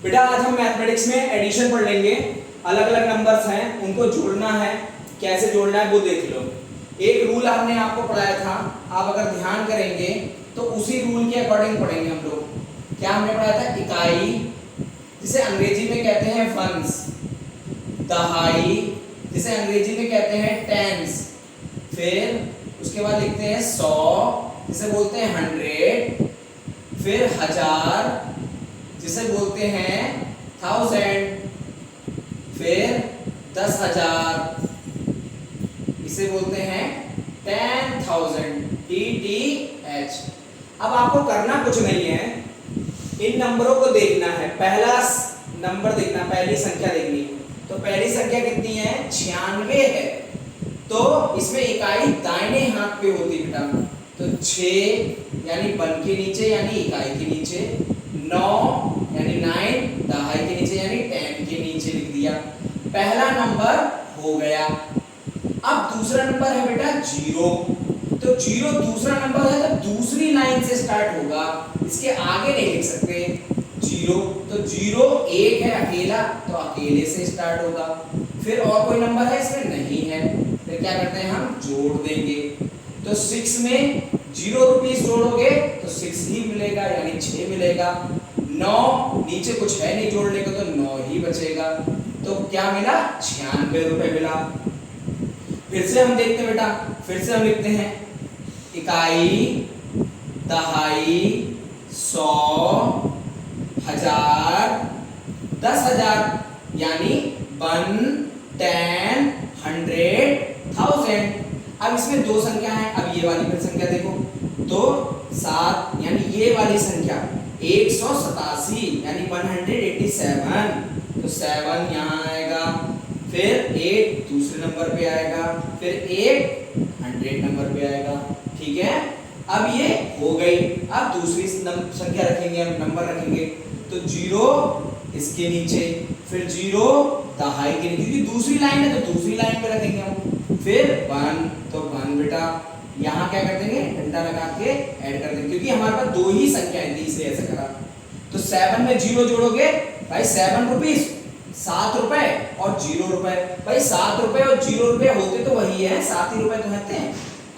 बेटा आज हम मैथमेटिक्स में एडिशन पढ़ लेंगे। अलग अलग नंबर्स हैं, उनको जोड़ना है, कैसे जोड़ना है वो देख लो। एक रूल हमने आपको पढ़ाया था, आप अगर ध्यान करेंगे तो उसी रूल के अकॉर्डिंग पढ़ेंगे हम लोग। क्या हमने पढ़ाया था? इकाई, जिसे अंग्रेजी में कहते हैं वंस, दहाई जिसे अंग्रेजी में कहते हैं टेंस, फिर उसके बाद लिखते हैं 100 जिसे बोलते हैं 100, फिर 1000 जिसे बोलते हैं 1000, फिर 10,000 इसे बोलते हैं 10,000, TTH। अब आपको करना कुछ नहीं है, इन नंबरों को देखना है। पहला नंबर देखना, पहली संख्या देखनी। तो पहली संख्या कितनी है? 96 है। तो इसमें इकाई दाहिने हाथ पे होती बेटा। तो 6 यानी 1 के नीचे यानी इकाई के नीचे, 9 यानी 9 दहाई के नीचे यानी 10 के नीचे लिख दिया। पहला नंबर हो गया। अब दूसरा नंबर है बेटा 0। तो 0 दूसरा नंबर है, तो दूसरी लाइन से स्टार्ट होगा, इसके आगे नहीं लिख सकते 0। तो 0 1 है अकेला, तो अकेले से स्टार्ट होगा। फिर और कोई नंबर है इसमें? नहीं है। फिर क्या करते हैं हम? जोड़ देंगे। तो 6 में 0 रुपीस जोड़ोगे तो 6 ही मिलेगा यानी 6 मिलेगा। 9 नीचे कुछ है नहीं जोड़ने को, तो 9 ही बचेगा। तो क्या मिला? 96 रुपए मिला। फिर से हम देखते हैं बेटा, फिर से हम लिखते हैं इकाई, दहाई, 100, 1000, 10,000 यानी 1, 10, 100, 1000। अब इसमें दो संख्या है। अब ये वाली फिर संख्या देखो, तो 7 यानी ये वाली संख्या 187 यानी 187, तो 7 यहाँ आएगा। फिर 8 दूसरे नंबर पे आएगा, फिर 8 100 नंबर पे आएगा। ठीक है, अब ये हो गई। अब दूसरी संख्या रखेंगे, हम नंबर रखेंगे। तो 0 इसके नीचे, फिर 0 दहाई के नीचे, क्योंकि दूसरी लाइन है तो दूसरी लाइन पे रखेंगे हम। फिर 1, तो 1 बेटा यहाँ क्या कर देंगे? घंटा लगा के ऐड कर देंगे, क्योंकि हमारे पास दो ही संख्याएं थी इसलिए ऐसा करा। तो 7 में 0 जोड़ोगे भाई 7 रुपीस, 7 रुपए और 0 रुपए। भाई 7 रुपए और 0 रुपए होते तो वही है, 7 ही रुपए तो रहते हैं।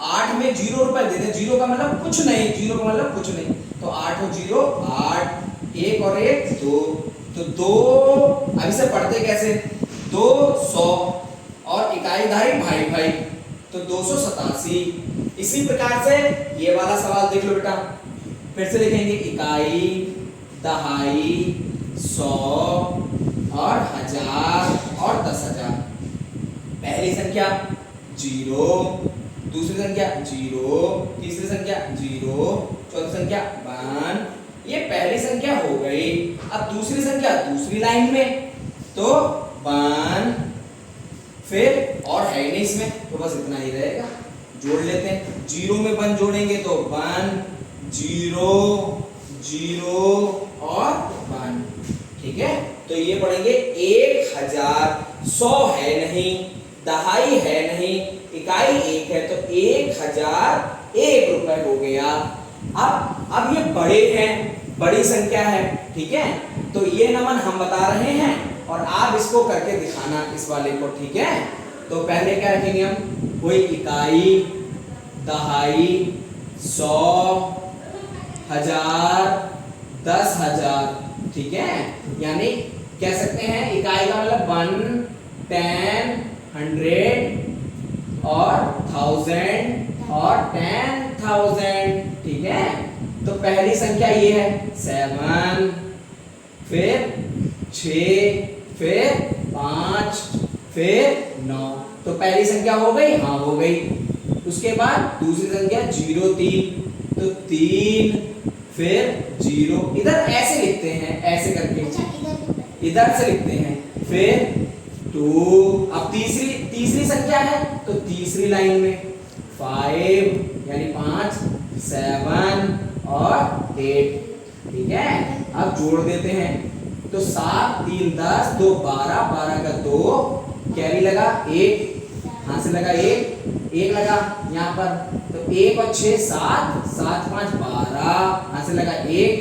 8 में 0 रुपए दे दे, 0 का मतलब कुछ नहीं, 0 का मतलब कुछ नहीं। तो 8 और 0 8, 1 और 1 2, तो 2। अब इसे पढ़ते कैसे? 200 और इकाई दहाई भाई भाई, तो 287। इसी प्रकार से ये वाला सवाल देख लो बेटा। फिर से लिखेंगे इकाई, दहाई, 100 और 1000 और 10,000। पहली संख्या 0, दूसरी संख्या 0, तीसरी संख्या 0, चौथी संख्या 1। ये पहली संख्या हो गई। अब दूसरी संख्या दूसरी लाइन में, तो 1, फिर और है नहीं इसमें, तो बस इतना ही रहेगा। जोड़ लेते हैं। 0 में 1 जोड़ेंगे तो 1, 0, 0 और 1। ठीक है, तो ये पढ़ेंगे 1000। 100 है नहीं, दहाई है नहीं, इकाई 1 है, तो 1001 रुपए हो गया। अब ये बड़े हैं, बड़ी संख्या है। ठीक है, तो ये नमन हम बता रहे हैं और आप इसको करके दिखाना इस वाले को। ठीक है, तो पहले क्या रखेंगे हम? कोई इकाई, दहाई, 100, 1000, 10,000। ठीक है, यानी कह सकते हैं इकाई का मतलब 1, 10, 100 और 1000 और 10,000। ठीक है, तो पहली संख्या ये है 7, फिर 6, फिर 5, फिर 9। तो पहली संख्या हो गई? हाँ हो गई। उसके बाद दूसरी संख्या 0, 3, तो 3, फिर 0। इधर ऐसे लिखते हैं, ऐसे करके इधर से लिखते हैं। फिर 2। अब तीसरी संख्या है तो तीसरी लाइन में 5 यानी 5, 7 और 8। ठीक है, अब जोड़ देते हैं। तो 7, 3, 10, 2, 12, 12 का 2, कैरी लगा 1, यहाँ से लगा 1 लगा यहाँ पर, तो 1 और 6 7, 7, 5 12, यहाँ से लगा 1,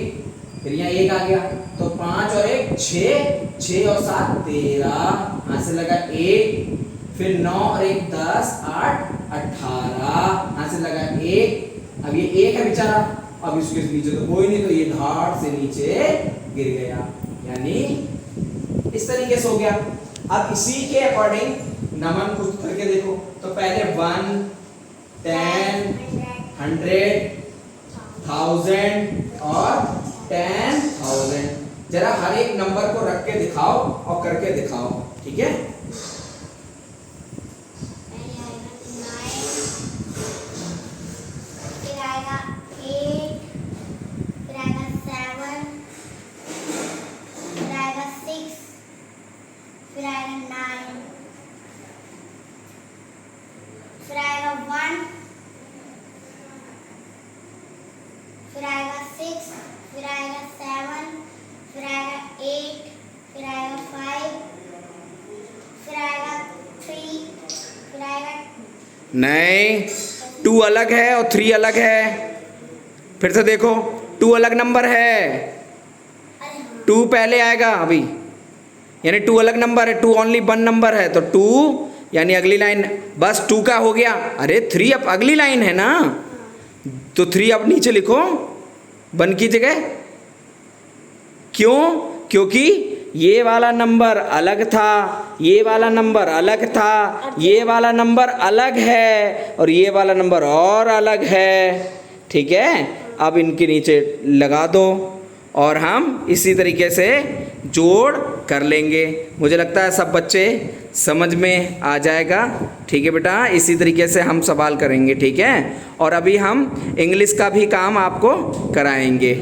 फिर यहाँ 1 आ गया, तो 5 और 1 6, 6 और 7 13, यहाँ से लगा 1, फिर 9 और 1 10, 8 18, यहाँ से लगा 1, अब ये 1 है बेचारा, अब इसके नीचे तो कोई नहीं, तो ये धाड़ से नीचे गिर गया, यानी इस तरीके से हो गया। अब इसी के अकॉर्डिंग नमन खुद करके देखो, तो पहले 1 10 100 1000 और 10,000, जरा हर एक नंबर को रख के दिखाओ और करके दिखाओ, ठीक है। फिर आएगा 9, फिर आएगा 1, फिर आएगा 6, फिर आएगा 7, फिर आएगा 8, फिर आएगा 5, फिर आएगा 3, फिर आएगा नहीं, 2 अलग है और 3 अलग है, फिर से देखो 2 अलग नंबर है, 2 पहले आएगा अभी, यानी 2 अलग नंबर है, 2 ओनली 1 नंबर है, तो 2 यानी अगली लाइन बस 2 का हो गया। अरे 3 अब अगली लाइन है ना, तो 3 अब नीचे लिखो 1 की जगह, क्यों? क्योंकि ये वाला नंबर अलग था, ये वाला नंबर अलग था, ये वाला नंबर अलग है और ये वाला नंबर और अलग है, ठीक है। अब इनके नीचे लगा दो और हम इसी तरीके से जोड़ कर लेंगे। मुझे लगता है सब बच्चे समझ में आ जाएगा, ठीक है बेटा। इसी तरीके से हम सवाल करेंगे, ठीक है। और अभी हम इंग्लिश का भी काम आपको कराएंगे।